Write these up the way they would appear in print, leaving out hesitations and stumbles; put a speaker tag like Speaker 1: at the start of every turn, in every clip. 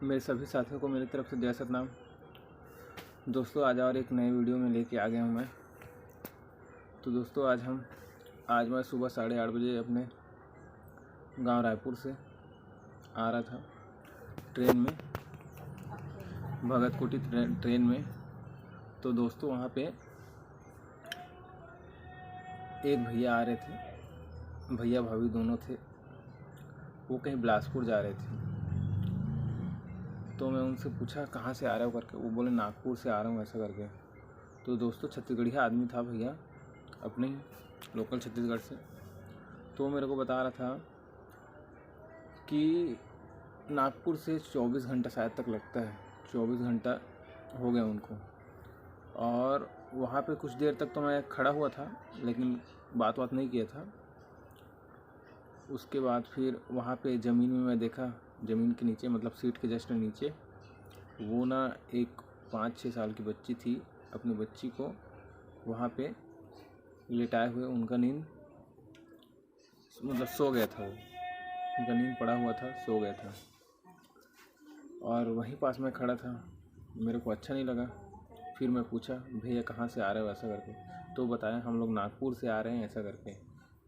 Speaker 1: मेरे सभी साथियों को मेरी तरफ से जय सतनाम। दोस्तों आज और एक नए वीडियो में लेके आ गया हूँ मैं। तो दोस्तों आज मैं सुबह 8:30 बजे अपने गांव रायपुर से आ रहा था ट्रेन में, भगत कोठी ट्रेन में। तो दोस्तों वहाँ पे एक भैया आ रहे थे, भैया भाभी दोनों थे। वो कहीं बिलासपुर जा रहे थे। तो मैं उनसे पूछा कहाँ से आ रहे हो करके। वो बोले नागपुर से आ रहा हूँ ऐसा करके। तो दोस्तों छत्तीसगढ़िया आदमी था भैया, अपने ही लोकल छत्तीसगढ़ से। तो मेरे को बता रहा था कि नागपुर से 24 घंटा शायद तक लगता है, 24 घंटा हो गया उनको। और वहाँ पे कुछ देर तक तो मैं खड़ा हुआ था, लेकिन बात नहीं किया था। उसके बाद फिर वहाँ पे ज़मीन में मैं देखा, ज़मीन के नीचे मतलब सीट के जस्ट नीचे वो ना एक 5-6 साल की बच्ची थी। अपनी बच्ची को वहाँ पे लेटाए हुए, उनका नींद मतलब सो गया था, वो उनका नींद पड़ा हुआ था, सो गया था। और वहीं पास मैं खड़ा था, मेरे को अच्छा नहीं लगा। फिर मैं पूछा भैया कहाँ से आ रहे हो ऐसा करके। तो बताया हम लोग नागपुर से आ रहे हैं ऐसा करके।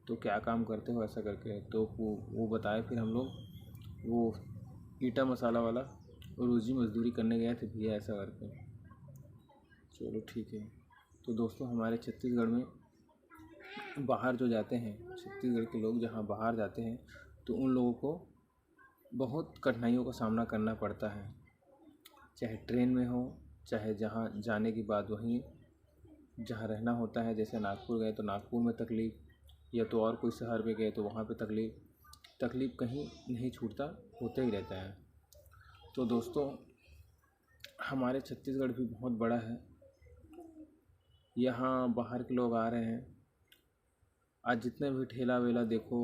Speaker 1: तो क्या काम करते हो ऐसा करके। तो वो बताए फिर हम लोग वो ईटा मसाला वाला रोजी मजदूरी करने गए थे भैया ऐसा करके। चलो ठीक है। तो दोस्तों हमारे छत्तीसगढ़ में बाहर जो जाते हैं, छत्तीसगढ़ के लोग जहाँ बाहर जाते हैं, तो उन लोगों को बहुत कठिनाइयों का सामना करना पड़ता है। चाहे ट्रेन में हो, चाहे जहाँ जाने के बाद वहीं जहाँ रहना होता है। जैसे नागपुर गए तो नागपुर में तकलीफ़, या तो और कोई शहर में गए तो वहाँ पे तकलीफ़ कहीं नहीं छूटता, होता ही रहता है। तो दोस्तों हमारे छत्तीसगढ़ भी बहुत बड़ा है। यहाँ बाहर के लोग आ रहे हैं। आज जितने भी ठेला वेला देखो,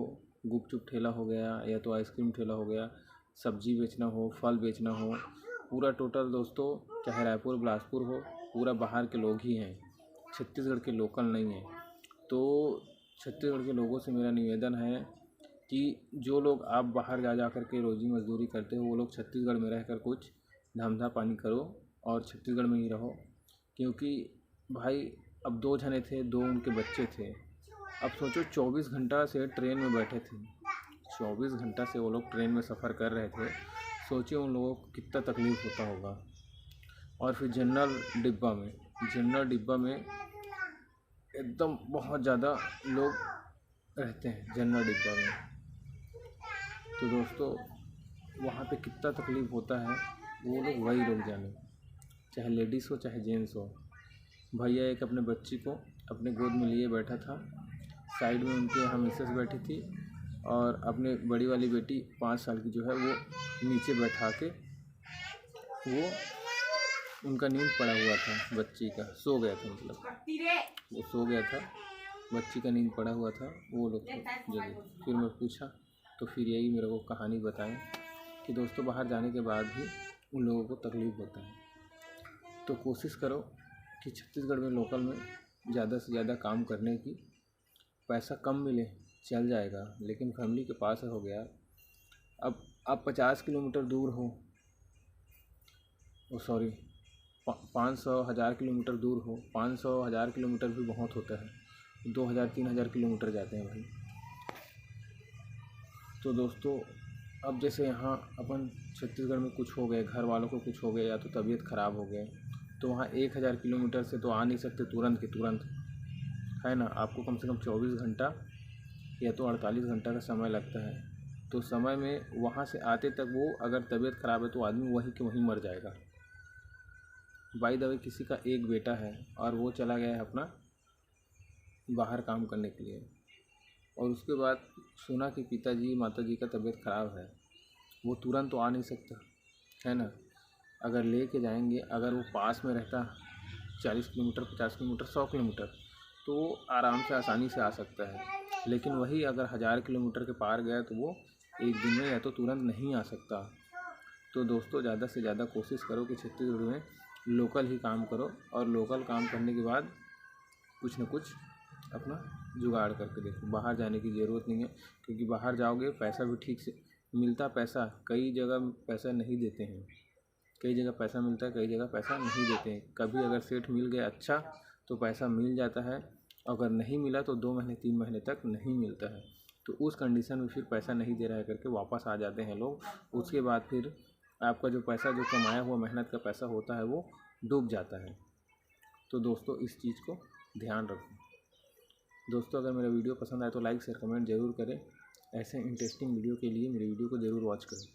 Speaker 1: गुपचुप ठेला हो गया, या तो आइसक्रीम ठेला हो गया, सब्जी बेचना हो, फल बेचना हो, पूरा टोटल दोस्तों चाहे रायपुर बिलासपुर हो, पूरा बाहर के लोग ही हैं, छत्तीसगढ़ के लोकल नहीं हैं। तो छत्तीसगढ़ के लोगों से मेरा निवेदन है कि जो लोग आप बाहर जा कर के रोजी मजदूरी करते हो, वो लोग छत्तीसगढ़ में रहकर कुछ धंधा पानी करो और छत्तीसगढ़ में ही रहो। क्योंकि भाई अब 2 जने थे, 2 उनके बच्चे थे। अब सोचो 24 घंटा से ट्रेन में बैठे थे, 24 घंटा से वो लोग ट्रेन में सफ़र कर रहे थे। सोचिए उन लोगों को कितना तकलीफ़ होता होगा। और फिर जनरल डिब्बा में एकदम बहुत ज़्यादा लोग रहते हैं जनरल डिब्बा में। तो दोस्तों वहाँ पे कितना तकलीफ़ होता है, वो लोग वही लोग जाने, चाहे लेडीज़ हो चाहे जेंट्स हो। भैया एक अपने बच्ची को अपने गोद में लिए बैठा था, साइड में उनके यहाँ मिसेस बैठी थी, और अपने बड़ी वाली बेटी 5 साल की जो है वो नीचे बैठा के, वो उनका नींद पड़ा हुआ था, बच्ची का सो गया था, मतलब वो सो गया था, बच्ची का नींद पड़ा हुआ था, वो लोग जगह। फिर मैं पूछा तो फिर यही मेरे को कहानी बताएं कि दोस्तों बाहर जाने के बाद भी उन लोगों को तकलीफ़ होता है। तो कोशिश करो कि छत्तीसगढ़ में लोकल में ज़्यादा से ज़्यादा काम करने की। पैसा कम मिले चल जाएगा, लेकिन फैमिली के पास हो गया। अब आप 50 किलोमीटर दूर हो, 500-1000 किलोमीटर दूर हो, 500-1000 किलोमीटर भी बहुत होता है, 2000-3000 किलोमीटर जाते हैं भाई। तो दोस्तों अब जैसे यहाँ अपन छत्तीसगढ़ में कुछ हो गए, घर वालों को कुछ हो गया, या तो तबीयत ख़राब हो गए, तो वहाँ 1000 किलोमीटर से तो आ नहीं सकते तुरंत के तुरंत, है ना। आपको कम से कम 24 घंटा या तो 48 घंटा का समय लगता है। तो समय में वहाँ से आते तक वो अगर तबीयत ख़राब है तो आदमी वहीं के वहीं मर जाएगा। बाय द वे किसी का एक बेटा है और वो चला गया है अपना बाहर काम करने के लिए, और उसके बाद सुना कि पिताजी माताजी का तबीयत ख़राब है, वो तुरंत तो आ नहीं सकता, है ना। अगर ले के जाएंगे, अगर वो पास में रहता 40 किलोमीटर, 50 किलोमीटर, 100 किलोमीटर, तो वो आराम से आसानी से आ सकता है। लेकिन वही अगर 1000 किलोमीटर के पार गया तो वो एक दिन में या तो तुरंत नहीं आ सकता। तो दोस्तों ज़्यादा से ज़्यादा कोशिश करो कि छत्तीसगढ़ में लोकल ही काम करो, और लोकल काम करने के बाद कुछ न कुछ अपना जुगाड़ करके देखो। बाहर जाने की ज़रूरत नहीं है, क्योंकि बाहर जाओगे पैसा भी ठीक से मिलता पैसा, कई जगह पैसा नहीं देते हैं, कई जगह पैसा मिलता है, कई जगह पैसा नहीं देते हैं। कभी अगर सेट मिल गया अच्छा तो पैसा मिल जाता है, अगर नहीं मिला तो 2 महीने 3 महीने तक नहीं मिलता है। तो उस कंडीशन में फिर पैसा नहीं दे रहा है करके वापस आ जाते हैं लोग। उसके बाद फिर आपका जो पैसा, जो कमाया हुआ मेहनत का पैसा होता है वो डूब जाता है। तो दोस्तों इस चीज़ को ध्यान रखें। दोस्तों अगर मेरा वीडियो पसंद आए तो लाइक शेयर कमेंट ज़रूर करें। ऐसे इंटरेस्टिंग वीडियो के लिए मेरे वीडियो को ज़रूर वॉच करें।